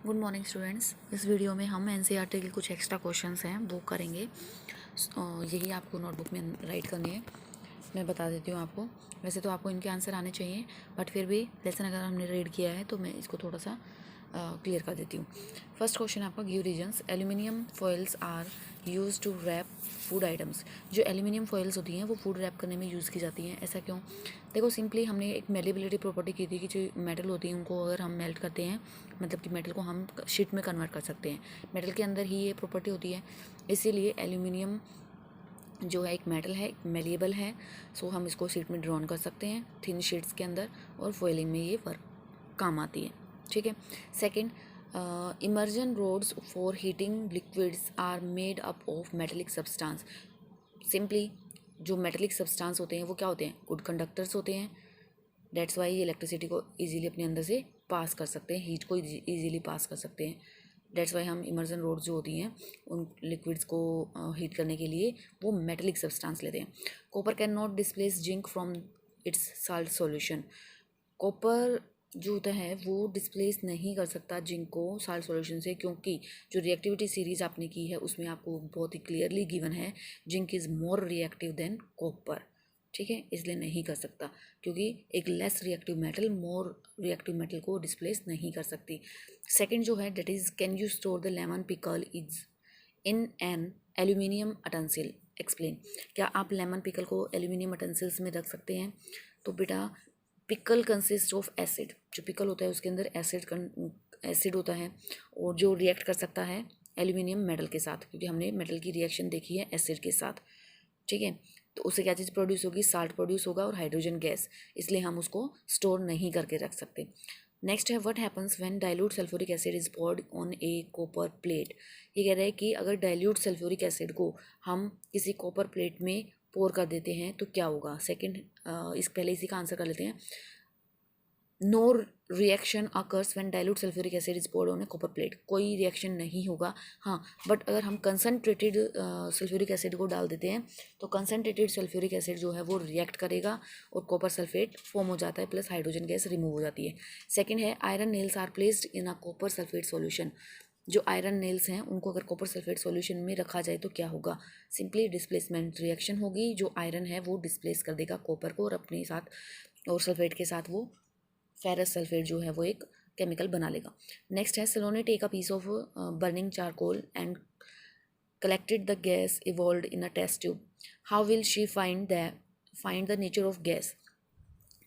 Good morning students. इस video में हम एनसीईआरटी के कुछ एक्स्ट्रा क्वेश्चंस हैं वो करेंगे। यही आपको नोटबुक में राइट करनी है। मैं बता देती हूँ आपको। वैसे तो आपको इनके आंसर आने चाहिए, बट फिर भी लेसन अगर हमने रीड किया है तो मैं इसको थोड़ा सा क्लियर कर देती हूँ। फर्स्ट क्वेश्चन आपका, give reasons. Aluminium foils are used to wrap food items. जो एल्यूमिनियम फॉइल्स होती हैं वो फूड रैप करने में यूज़ की जाती हैं, ऐसा क्यों? देखो, सिंपली हमने एक मेलेबिलिटी प्रॉपर्टी की थी कि जो मेटल होती है उनको अगर हम मेल्ट करते हैं, मतलब कि मेटल को हम शीट में कन्वर्ट कर सकते हैं। मेटल के अंदर ही ये प्रॉपर्टी होती है, इसीलिए एल्यूमिनियम जो है एक मेटल है, मेलिएबल है। सो हम इसको शीट में ड्रॉन कर सकते हैं थिन शीट्स के अंदर, और फॉइलिंग में ये वर्क काम आती है। ठीक है। Second, immersion rods for heating liquids are made up of metallic substance. Simply जो मेटेलिक सब्सटेंस होते हैं वो क्या होते हैं? गुड कंडक्टर्स होते हैं। डेट्स वाई इलेक्ट्रिसिटी को इजीली अपने अंदर से पास कर सकते हैं, हीट को इजीली पास कर सकते हैं। डेट्स वाई हम इमर्जन रोड्स जो होती हैं उन लिक्विड्स को हीट करने के लिए वो मेटेलिक सब्सटेंस लेते हैं। Copper can not displace zinc from its salt solution. Copper जो होता है वो डिस्प्लेस नहीं कर सकता जिंक को साल्ट सॉल्यूशन से, क्योंकि जो रिएक्टिविटी सीरीज आपने की है उसमें आपको बहुत ही क्लियरली गिवन है zinc is more reactive than copper. ठीक है, इसलिए नहीं कर सकता, क्योंकि एक less reactive metal more reactive metal को डिस्प्लेस नहीं कर सकती। सेकंड जो है, that is, can you store the lemon pickle is in an aluminium utensil. Explain. क्या आप लेमन पिकल को एल्यूमिनियम अटेंसिल्स में रख सकते हैं? तो बेटा, पिकल कंसिस्ट ऑफ एसिड। जो पिकल होता है उसके अंदर एसिड होता है, और जो रिएक्ट कर सकता है एल्यूमिनियम मेटल के साथ, क्योंकि हमने मेटल की रिएक्शन देखी है एसिड के साथ। ठीक है, तो उससे क्या चीज़ प्रोड्यूस होगी? साल्ट प्रोड्यूस होगा और हाइड्रोजन गैस, इसलिए हम उसको स्टोर नहीं करके रख सकते। नेक्स्ट है, what happens when dilute sulphuric acid is poured on a copper plate. ये कह रहा है कि अगर डाइल्यूट सल्फ्यूरिक एसिड को हम किसी कॉपर प्लेट में पोर कर देते हैं तो क्या होगा? सेकंड, इस पहले इसी का आंसर कर लेते हैं। No reaction occurs when dilute sulphuric acid is poured on a copper plate. कोई रिएक्शन नहीं होगा। हाँ, बट अगर हम कंसनट्रेटेड सल्फ्यूरिक एसिड को डाल देते हैं तो कंसनट्रेटेड सल्फ्यूरिक एसिड जो है वो रिएक्ट करेगा और कॉपर सल्फेट फॉर्म हो जाता है, प्लस हाइड्रोजन गैस रिमूव हो जाती है। सेकेंड है, iron nails are placed in a copper sulphate solution. जो आयरन नेल्स हैं उनको अगर कॉपर सल्फेट सॉल्यूशन में रखा जाए तो क्या होगा? सिंपली डिस्प्लेसमेंट रिएक्शन होगी। जो आयरन है वो डिस्प्लेस कर देगा कॉपर को, और अपने साथ और सल्फेट के साथ वो फेरस सल्फेट जो है वो एक केमिकल बना लेगा। नेक्स्ट है, Saloni take a piece of burning charcoal and collected the gas evolved in a test tube. How will she find the nature of gas.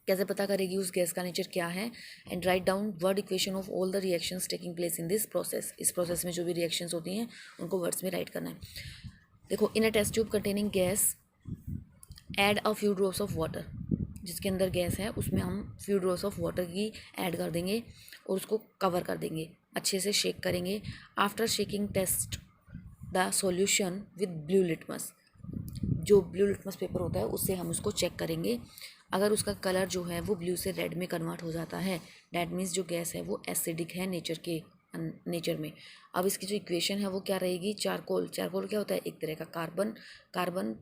कैसे पता करेगी उस गैस का नेचर क्या है? And write down word equation of all the reactions taking place in this process. इस process में जो भी रिएक्शंस होती हैं उनको वर्ड्स में राइट करना है। देखो, in a test tube containing gas add a few drops of water. जिसके अंदर गैस है उसमें हम फ्यू ड्रॉप्स ऑफ वाटर की ऐड कर देंगे और उसको कवर कर देंगे, अच्छे से शेक करेंगे। After shaking test the solution with blue litmus. जो ब्लू लिटमस पेपर होता है उससे हम उसको चेक करेंगे। अगर उसका कलर जो है वो ब्लू से रेड में कन्वर्ट हो जाता है, डैट मीन्स जो गैस है वो एसिडिक है नेचर में। अब इसकी जो इक्वेशन है वो क्या रहेगी? चारकोल क्या होता है? एक तरह का कार्बन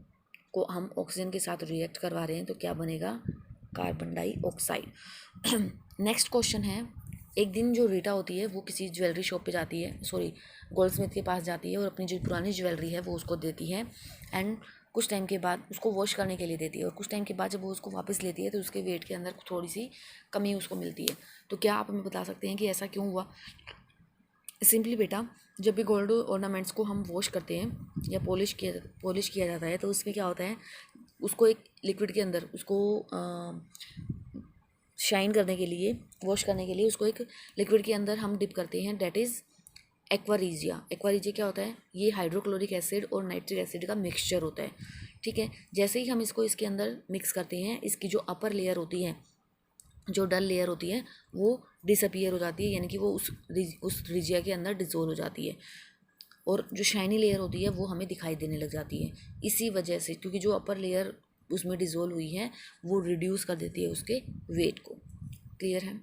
को हम ऑक्सीजन के साथ रिएक्ट करवा रहे हैं तो क्या बनेगा? Carbon dioxide. नेक्स्ट क्वेश्चन है, एक दिन जो रीटा होती है वो किसी ज्वेलरी शॉप पे जाती है, गोल्ड स्मिथ के पास जाती है और अपनी जो पुरानी ज्वेलरी है वो उसको देती है, एंड कुछ टाइम के बाद उसको वॉश करने के लिए देती है, और कुछ टाइम के बाद जब वो उसको वापस लेती है तो उसके वेट के अंदर थोड़ी सी कमी उसको मिलती है। तो क्या आप हमें बता सकते हैं कि ऐसा क्यों हुआ? सिंपली बेटा, जब भी गोल्ड ऑर्नामेंट्स को हम वॉश करते हैं या पॉलिश किया जाता है तो उसमें क्या होता है, उसको एक लिक्विड के अंदर उसको शाइन करने के लिए, वॉश करने के लिए उसको एक लिक्विड के अंदर हम डिप करते हैं, डेट इज़ एक्वारीजिया। एक्वारीजिया क्या होता है? ये हाइड्रोक्लोरिक एसिड और नाइट्रिक एसिड का मिक्सचर होता है। ठीक है, जैसे ही हम इसको इसके अंदर मिक्स करते हैं, इसकी जो अपर लेयर होती है, जो डल लेयर होती है वो डिसअपियर हो जाती है, यानी कि वो उस रिजिया के अंदर डिसोल्व हो जाती है, और जो शाइनी लेयर होती है वो हमें दिखाई देने लग जाती है। इसी वजह से, क्योंकि जो अपर लेयर उसमें डिसोल्व हुई है वो रिड्यूस कर देती है उसके वेट को। क्लियर है?